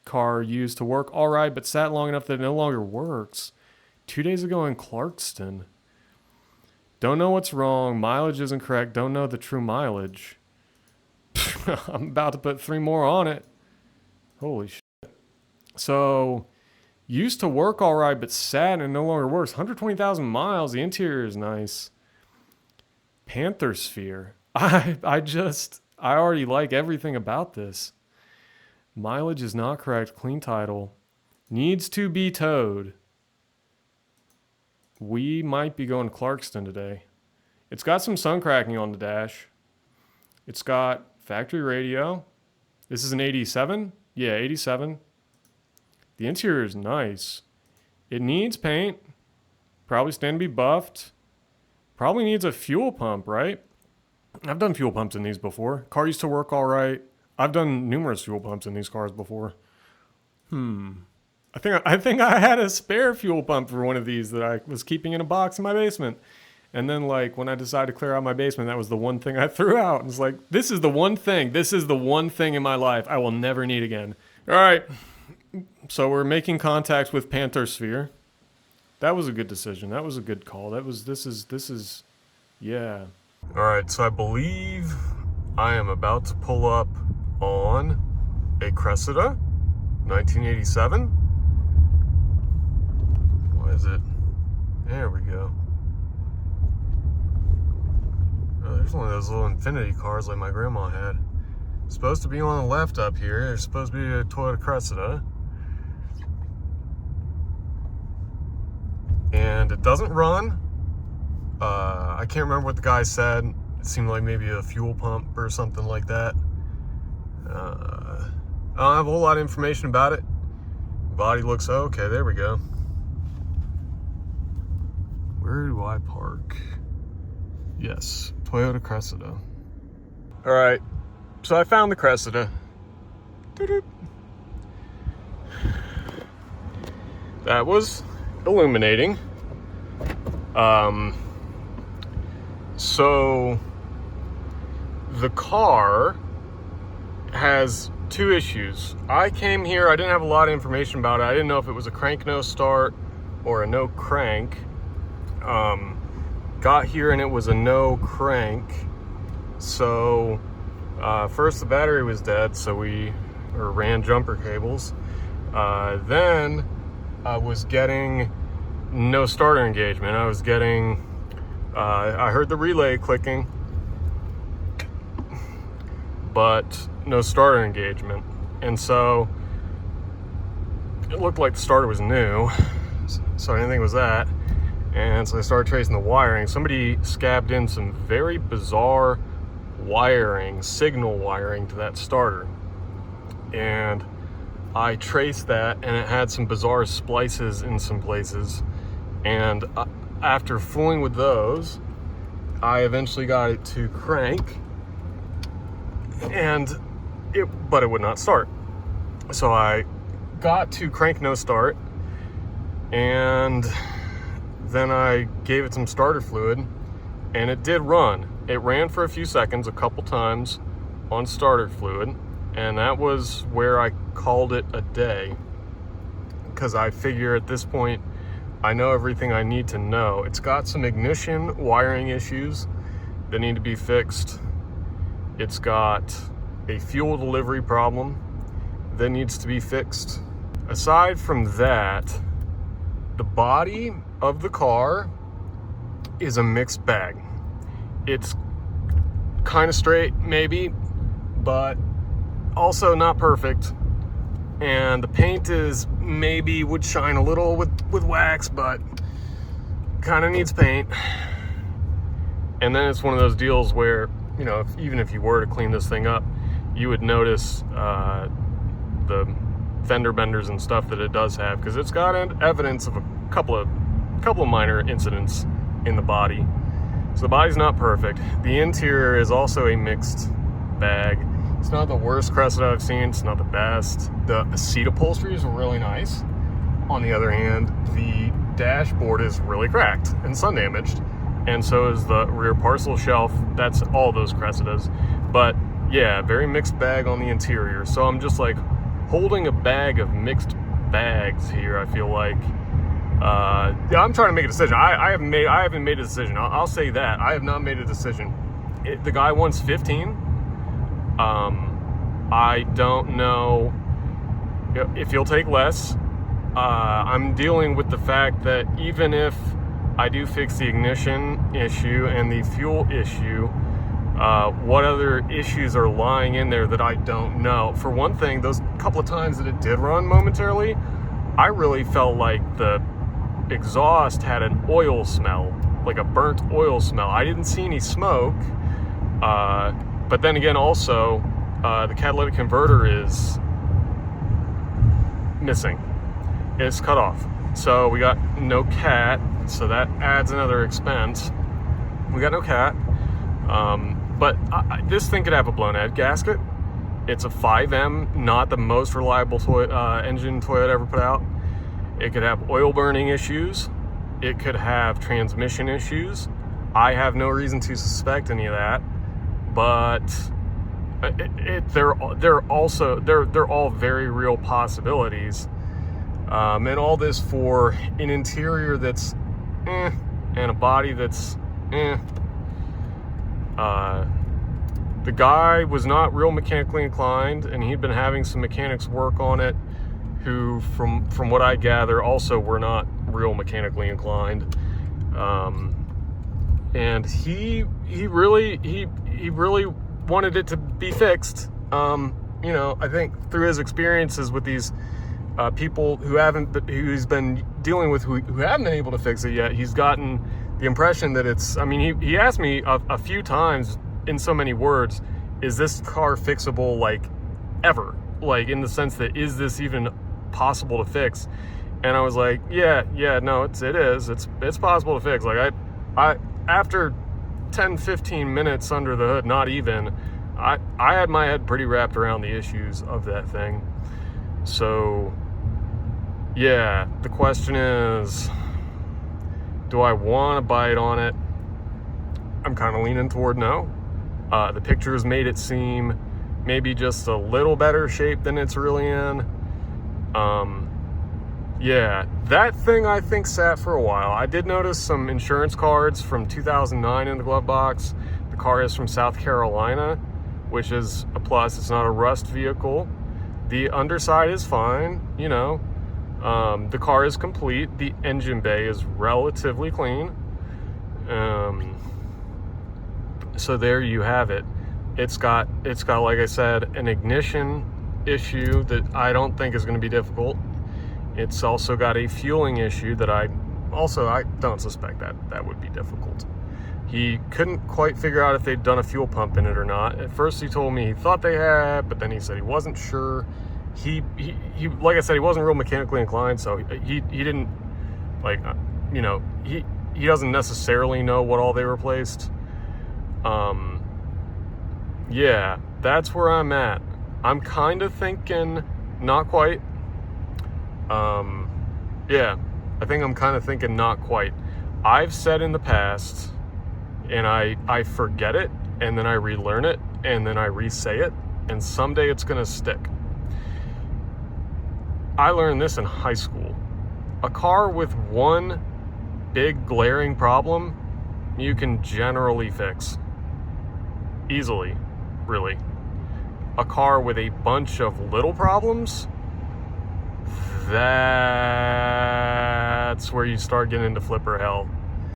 car used to work all right, but sat long enough that it no longer works. 2 days ago in Clarkston. Don't know what's wrong. Mileage isn't correct. Don't know the true mileage. I'm about to put 3 more on it. Holy shit. So, used to work all right, but sat and no longer works. 120,000 miles. The interior is nice. Panther Sphere. I already like everything about this. Mileage is not correct. Clean title. Needs to be towed. We might be going to Clarkston today. It's got some sun cracking on the dash. It's got factory radio. This is an 87? Yeah, 87. The interior is nice. It needs paint. Probably stand to be buffed. Probably needs a fuel pump, right? I've done fuel pumps in these before. Car used to work all right. I've done numerous fuel pumps in these cars before. I think I had a spare fuel pump for one of these that I was keeping in a box in my basement. And then, like, when I decided to clear out my basement, that was the one thing I threw out. And it's like, this is the one thing in my life I will never need again. All right. So we're making contact with Panther Sphere. That was a good decision. That was a good call. This is, yeah. All right. So I believe I am about to pull up on a Cressida, 1987. Is it? There we go. Oh, there's one of those little infinity cars like my grandma had. It's supposed to be on the left up here. There's supposed to be a Toyota Cressida. And it doesn't run. I can't remember what the guy said. It seemed like maybe a fuel pump or something like that. I don't have a whole lot of information about it. Body looks okay. There we go. Where do I park? Yes, Toyota Cressida. All right, so I found the Cressida. Doo-doo. That was illuminating. So the car has 2 issues. I came here, I didn't have a lot of information about it. I didn't know if it was a crank no start or a no crank. Got here and it was a no crank. So first the battery was dead, so we ran jumper cables. Then I was getting no starter engagement. I was getting I heard the relay clicking, but no starter engagement. And so it looked like the starter was new, so I didn't think it was that. And so I started tracing the wiring. Somebody scabbed in some very bizarre wiring, signal wiring to that starter. And I traced that, and it had some bizarre splices in some places. And after fooling with those, I eventually got it to crank, but it would not start. So I got to crank no start, and then I gave it some starter fluid, and it did run. It ran for a few seconds, a couple times on starter fluid, and that was where I called it a day, because I figure at this point I know everything I need to know. It's got some ignition wiring issues that need to be fixed. It's got a fuel delivery problem that needs to be fixed. Aside from that, the body of the car is a mixed bag. It's kind of straight, maybe, but also not perfect. And the paint is maybe would shine a little with wax, but kind of needs paint. And then it's one of those deals where, you know, even if you were to clean this thing up, you would notice the fender benders and stuff that it does have, because it's got evidence of a couple of minor incidents in the body. So the body's not perfect. The interior is also a mixed bag. It's not the worst Cressida I've seen. It's not the best. The seat upholstery is really nice. On the other hand, the dashboard is really cracked and sun damaged, and so is the rear parcel shelf. That's all those Cressidas. But yeah, very mixed bag on the interior. So I'm just like, holding a bag of mixed bags here, I feel like. Yeah, I'm trying to make a decision. I haven't made a decision. I'll say that. I have not made a decision. The guy wants 15. I don't know if he'll take less. I'm dealing with the fact that even if I do fix the ignition issue and the fuel issue, what other issues are lying in there that I don't know? For one thing, those couple of times that it did run momentarily, I really felt like the exhaust had an oil smell, like a burnt oil smell. I didn't see any smoke, but then again, also, the catalytic converter is missing. It's cut off. So we got no cat, so that adds another expense. We got no cat, but this thing could have a blown head gasket. It's a 5M, not the most reliable engine Toyota ever put out. It could have oil burning issues. It could have transmission issues. I have no reason to suspect any of that, but they're all very real possibilities. And all this for an interior that's and a body that's the guy was not real mechanically inclined, and he'd been having some mechanics work on it who, from what I gather, also were not real mechanically inclined. And he really wanted it to be fixed. I think through his experiences with these people who's been dealing with who haven't been able to fix it yet, he's gotten the impression that he asked me a few times in so many words, is this car fixable, like, ever? Like, in the sense that, is this even possible to fix? And I was like, yeah, no, it is. It's possible to fix. Like, I after 10-15 minutes under the hood, not even, I had my head pretty wrapped around the issues of that thing. So yeah, the question is, do I want to bite on it? I'm kind of leaning toward no. The pictures made it seem maybe just a little better shape than it's really in. Yeah, that thing I think sat for a while. I did notice some insurance cards from 2009 in the glove box. The car is from South Carolina, which is a plus. It's not a rust vehicle. The underside is fine, the car is complete. The engine bay is relatively clean. So there you have it. It's got, like I said, an ignition issue that I don't think is going to be difficult. It's also got a fueling issue that I don't suspect that would be difficult. He couldn't quite figure out if they'd done a fuel pump in it or not. At first he told me he thought they had, but then he said he wasn't sure. He like I said, he wasn't real mechanically inclined, so he didn't, like, he doesn't necessarily know what all they replaced. Yeah, that's where I'm at. I'm kind of thinking not quite. Yeah, I think I'm kind of thinking not quite. I've said in the past, and I forget it, and then I relearn it, and then I re-say it, and someday it's gonna stick. I learned this in high school. A car with one big glaring problem, you can generally fix. Easily, really. A car with a bunch of little problems, that's where you start getting into flipper hell.